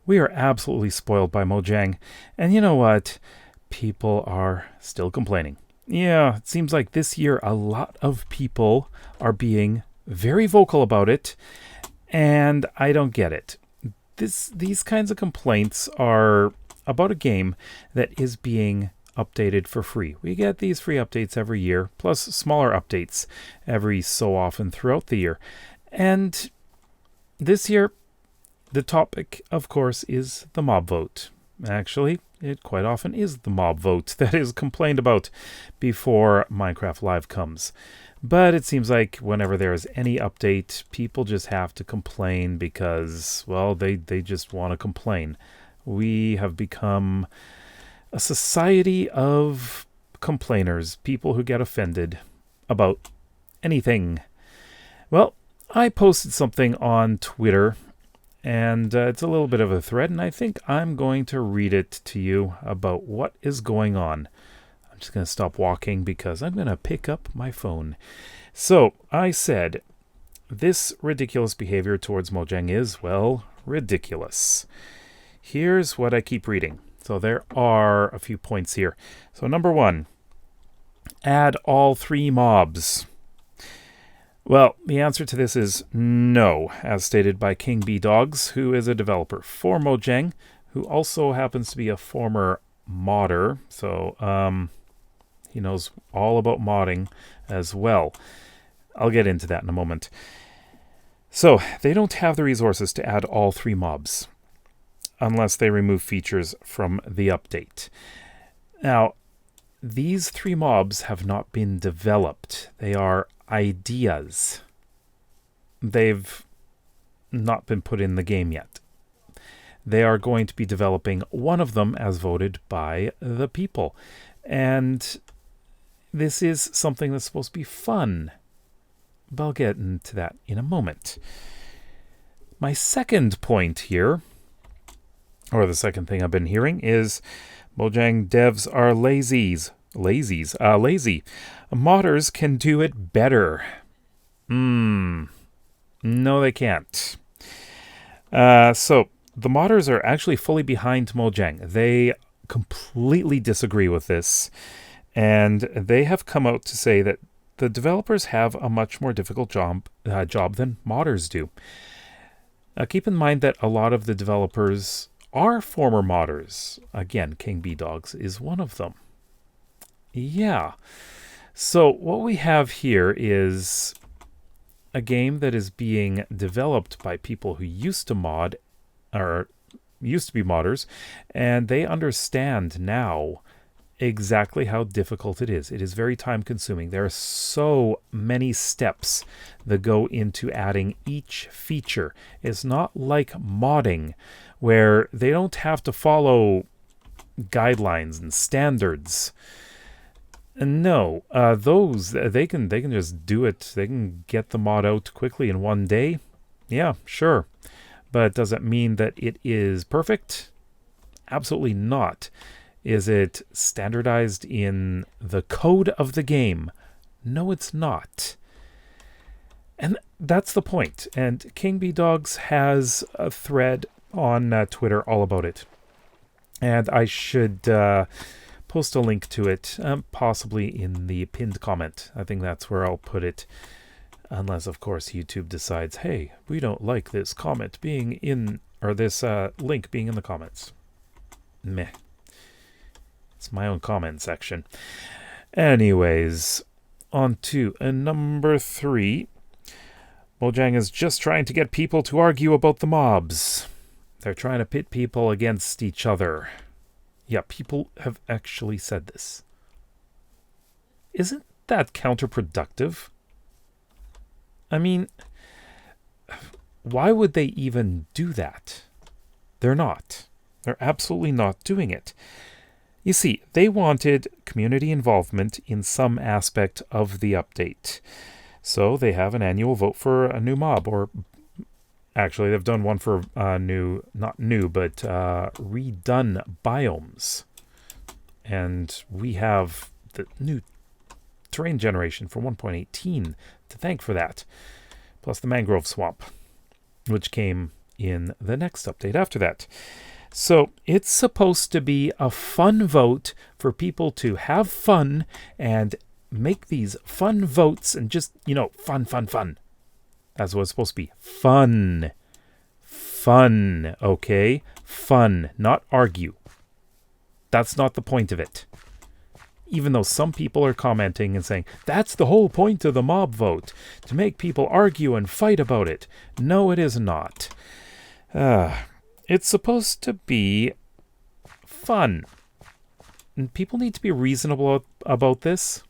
We are absolutely spoiled by Mojang. And you know what? People are still complaining. Yeah, it seems like this year a lot of people are being very vocal about it, and I don't get it. These kinds of complaints are about a game that is being updated for free. We get these free updates every year, plus smaller updates every so often throughout the year. And this year, the topic, of course, is the mob vote. Actually, it quite often is the mob vote that is complained about before Minecraft Live comes. But it seems like whenever there is any update, people just have to complain because, well, they just want to complain. We have become a society of complainers, people who get offended about anything. Well, I posted something on Twitter, and it's a little bit of a thread, and I think I'm going to read it to you about what is going on. I'm just going to stop walking because I'm going to pick up my phone. So, I said, this ridiculous behavior towards Mojang is, well, ridiculous. Here's what I keep reading. So there are a few points here. So number 1, add all 3 mobs. Well, the answer to this is no, as stated by King B Dogs, who is a developer for Mojang, who also happens to be a former modder. So he knows all about modding as well. I'll get into that in a moment. So they don't have the resources to add all 3 mobs, unless they remove features from the update. Now, these 3 mobs have not been developed. They are ideas. They've not been put in the game yet. They are going to be developing one of them as voted by the people. And this is something that's supposed to be fun. But I'll get into that in a moment. My second point here, or the second thing I've been hearing, is Mojang devs are lazy. Modders can do it better. No, they can't. So, the modders are actually fully behind Mojang. They completely disagree with this, and they have come out to say that the developers have a much more difficult job than modders do. Keep in mind that a lot of the developers are former modders. Again, King B Dogs is one of them. Yeah. So what we have here is a game that is being developed by people who used to mod, or used to be modders, and they understand now exactly how difficult it is. It is very time consuming. There are so many steps that go into adding each feature. It's not like modding, where they don't have to follow guidelines and standards. No, those they can just do it. They can get the mod out quickly in one day. Yeah, sure. But does it mean that it is perfect? Absolutely not. Is it standardized in the code of the game? No, it's not. And that's the point. And King B Dogs has a thread on Twitter all about it. And I should post a link to it, possibly in the pinned comment. I think that's where I'll put it. Unless, of course, YouTube decides, hey, we don't like this comment being in, or this link being in the comments. Meh. It's my own comment section. Anyways, on to number 3. Mojang is just trying to get people to argue about the mobs. They're trying to pit people against each other. Yeah, people have actually said this. Isn't that counterproductive? I mean, why would they even do that? They're not. They're absolutely not doing it. You see, they wanted community involvement in some aspect of the update. So they have an annual vote for a new mob, or actually they've done one for redone biomes. And we have the new terrain generation for 1.18 to thank for that. Plus the mangrove swamp, which came in the next update after that. So it's supposed to be a fun vote for people to have fun and make these fun votes and just, fun. That's what it's supposed to be. Fun. Fun, okay? Fun, not argue. That's not the point of it. Even though some people are commenting and saying, that's the whole point of the mob vote, to make people argue and fight about it. No, it is not. It's supposed to be fun. And people need to be reasonable about this.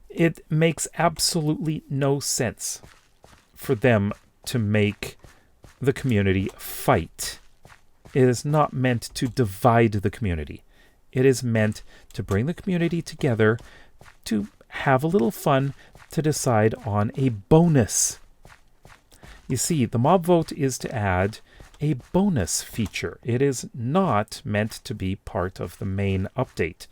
It makes absolutely no sense for them to make the community fight. It is not meant to divide the community. It is meant to bring the community together to have a little fun, to decide on a bonus. You see, the mob vote is to add a bonus feature. It is not meant to be part of the main update.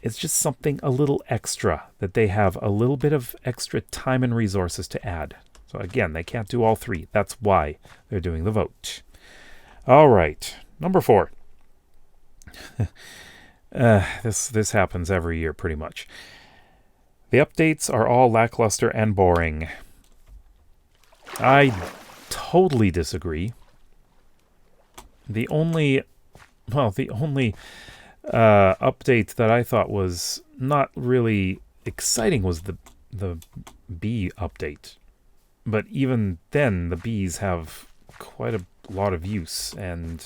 It's just something a little extra that they have a little bit of extra time and resources to add. So again, they can't do all three. That's why they're doing the vote. All right, number 4. This happens every year pretty much. The updates are all lackluster and boring. I totally disagree. The only update that I thought was not really exciting was the bee update. But even then, the bees have quite a lot of use, and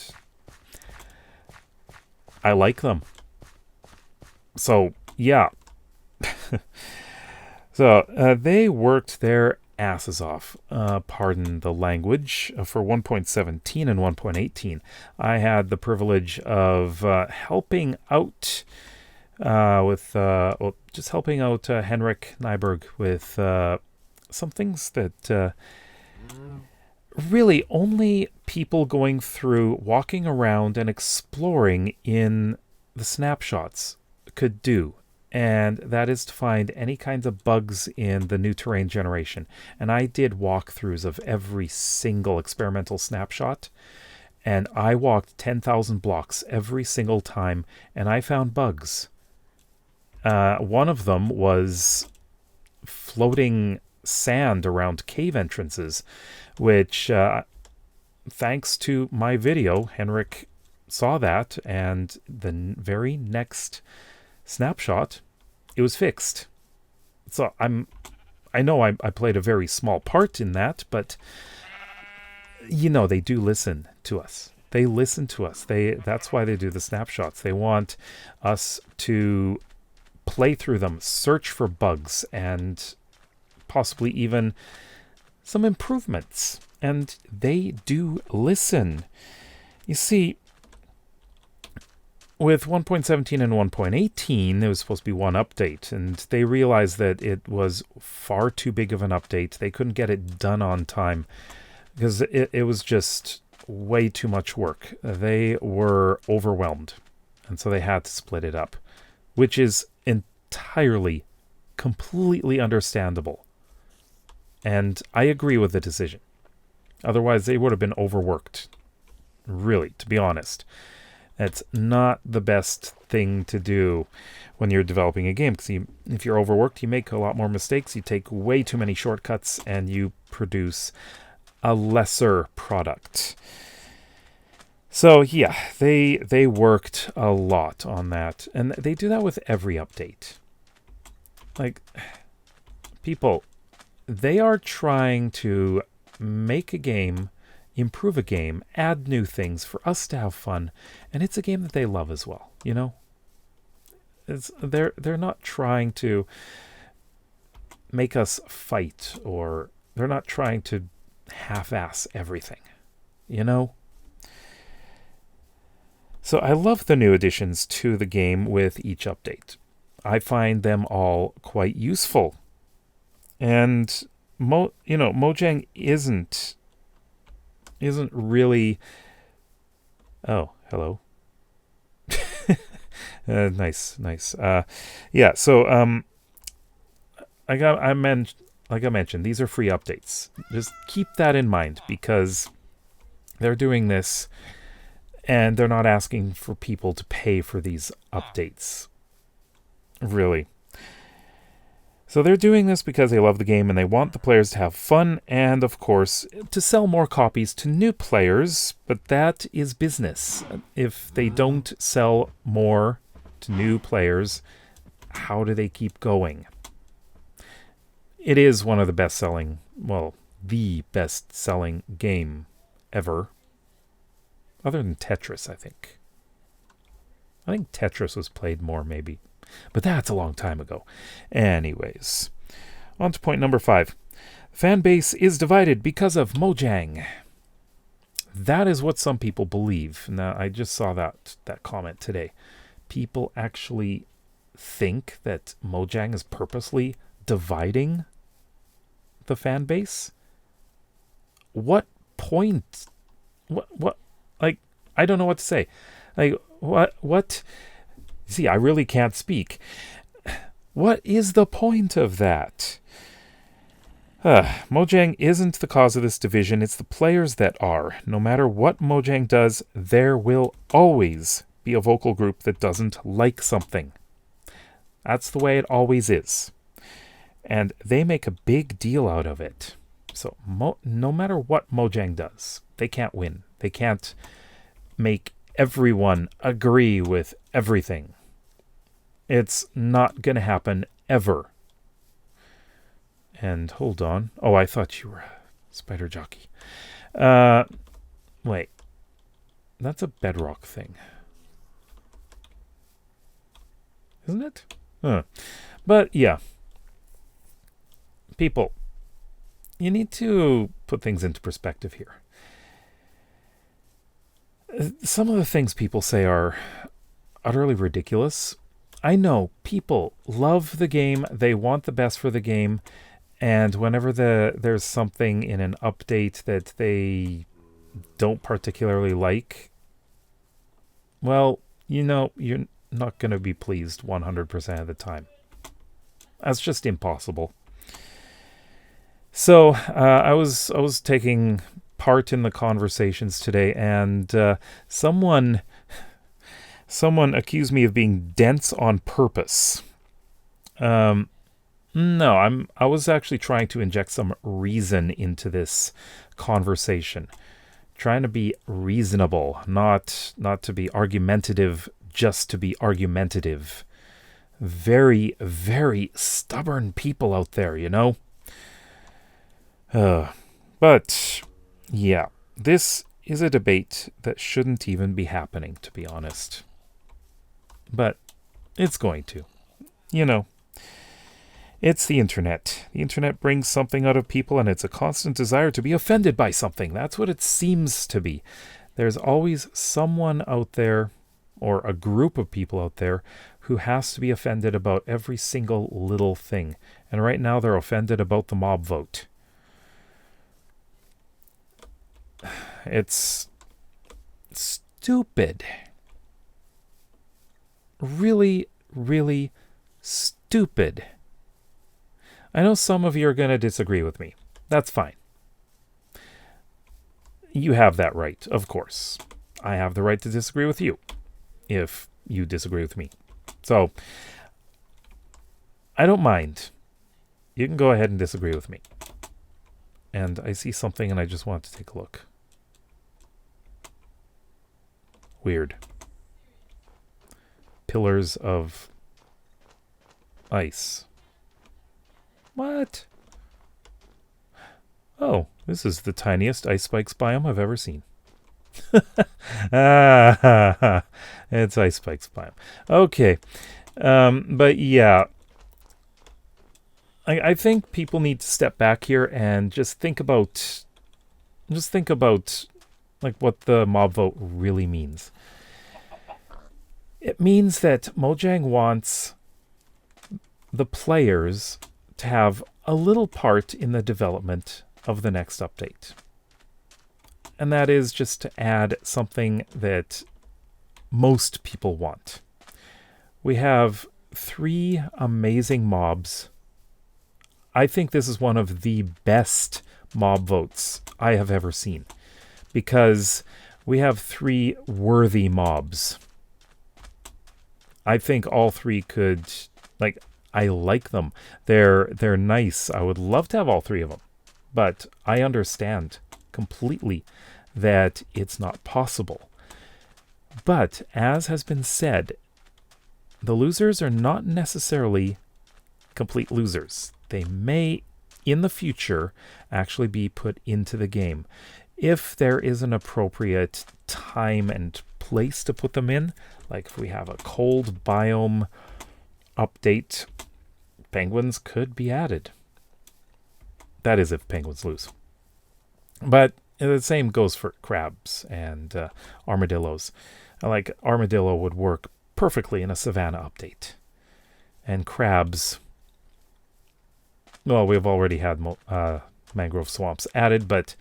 I like them. So, yeah. So, they worked their asses off, pardon the language, for 1.17 and 1.18. I had the privilege of helping out just helping out Henrik Nyberg with some things that really only people going through, walking around and exploring in the snapshots could do. And that is to find any kinds of bugs in the new terrain generation. And I did walkthroughs of every single experimental snapshot. And I walked 10,000 blocks every single time, and I found bugs. One of them was floating sand around cave entrances, which, thanks to my video, Henrik saw that, and the very next snapshot, it was fixed. So I know I played a very small part in that, but they do listen to us. They listen to us. That's why they do the snapshots. They want us to play through them, search for bugs, and possibly even some improvements. And they do listen. You see, with 1.17 and 1.18, there was supposed to be one update, and they realized that it was far too big of an update. They couldn't get it done on time because it was just way too much work. They were overwhelmed, and so they had to split it up, which is entirely, completely understandable. And I agree with the decision. Otherwise, they would have been overworked. Really, to be honest. That's not the best thing to do when you're developing a game, because if you're overworked, you make a lot more mistakes, you take way too many shortcuts, and you produce a lesser product. So yeah, they worked a lot on that, and they do that with every update. Like, people, they are trying to make a game, improve a game, add new things for us to have fun, and it's a game that they love as well, they're not trying to make us fight, or they're not trying to half-ass everything, So I love the new additions to the game with each update. I find them all quite useful. And Mojang isn't really... Oh, hello. Nice. Yeah, so like I mentioned, these are free updates. Just keep that in mind, because They're doing this, and they're not asking for people to pay for these updates. Really. So they're doing this because they love the game and they want the players to have fun and, of course, to sell more copies to new players. But that is business. If they don't sell more to new players, how do they keep going? It is one of the best-selling, well, the best-selling game ever. Other than Tetris, I think. I think Tetris was played more, maybe. But that's a long time ago. Anyways, on to point number 5. The fan base is divided because of Mojang. That is what some people believe. Now, I just saw that comment today. People actually think that Mojang is purposely dividing the fan base. What point? What? Like, I don't know what to say. Like, what? See, I really can't speak. What is the point of that? Mojang isn't the cause of this division. It's the players that are. No matter what Mojang does, there will always be a vocal group that doesn't like something. That's the way it always is. And they make a big deal out of it. So no matter what Mojang does, they can't win. They can't make everyone agree with everything. It's not going to happen ever. And hold on. Oh, I thought you were a spider jockey. Wait. That's a bedrock thing. Isn't it? But yeah. People, you need to put things into perspective here. Some of the things people say are utterly ridiculous. I know people love the game. They want the best for the game. And whenever there's something in an update that they don't particularly like, well, you're not going to be pleased 100% of the time. That's just impossible. So I was taking part in the conversations today, and someone accused me of being dense on purpose. No, I was actually trying to inject some reason into this conversation, trying to be reasonable, not to be argumentative just to be argumentative. Very, very stubborn people out there, But yeah, this is a debate that shouldn't even be happening, to be honest. But it's going to. It's the internet. The internet brings something out of people, and it's a constant desire to be offended by something. That's what it seems to be. There's always someone out there, or a group of people out there, who has to be offended about every single little thing. And right now they're offended about the mob vote. It's stupid. Really, really stupid. I know some of you are going to disagree with me. That's fine. You have that right, of course. I have the right to disagree with you, if you disagree with me. So, I don't mind. You can go ahead and disagree with me. And I see something and I just want to take a look. Weird. Pillars of ice. What? Oh, this is the tiniest ice spikes biome I've ever seen. It's ice spikes biome. Okay. But yeah. I think people need to step back here and just think about like what the mob vote really means. It means that Mojang wants the players to have a little part in the development of the next update. And that is just to add something that most people want. We have 3 amazing mobs. I think this is one of the best mob votes I have ever seen. because we have 3 worthy mobs. I think all 3 could, like, I like them. They're nice. I would love to have all 3 of them. But I understand completely that it's not possible. But as has been said, the losers are not necessarily complete losers. They may, in the future, actually be put into the game. If there is an appropriate time and place to put them in, like if we have a cold biome update, penguins could be added. That is if penguins lose. But the same goes for crabs and armadillos. Like armadillo would work perfectly in a savanna update. And crabs, well, we've already had mangrove swamps added, but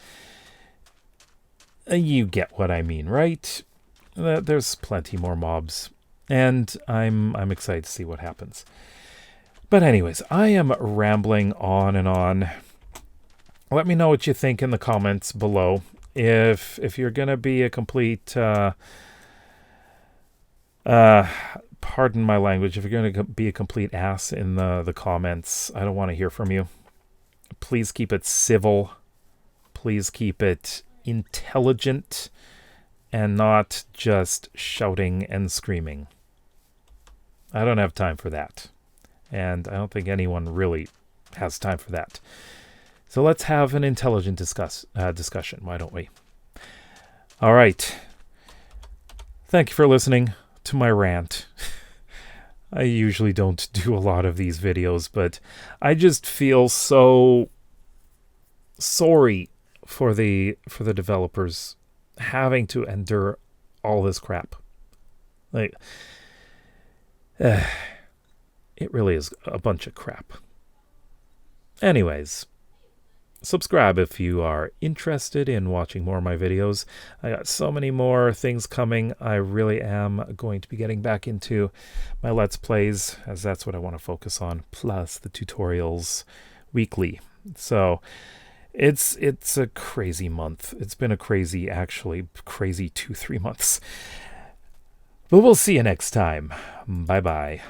you get what I mean, right? There's plenty more mobs, and I'm excited to see what happens. But anyways, I am rambling on and on. Let me know what you think in the comments below. If you're gonna be a complete pardon my language, if you're going to be a complete ass in the comments, I don't want to hear from you. Please keep it civil. Please keep it intelligent and not just shouting and screaming. I don't have time for that. And I don't think anyone really has time for that. So let's have an intelligent discussion, why don't we? All right. Thank you for listening to my rant. I usually don't do a lot of these videos, but I just feel so sorry for the developers having to endure all this crap. Like, it really is a bunch of crap. Anyways, subscribe if you are interested in watching more of my videos. I got so many more things coming. I really am going to be getting back into my Let's Plays, as that's what I want to focus on, plus the tutorials weekly. So it's a crazy month. It's been a crazy 2-3 months. But we'll see you next time. Bye-bye.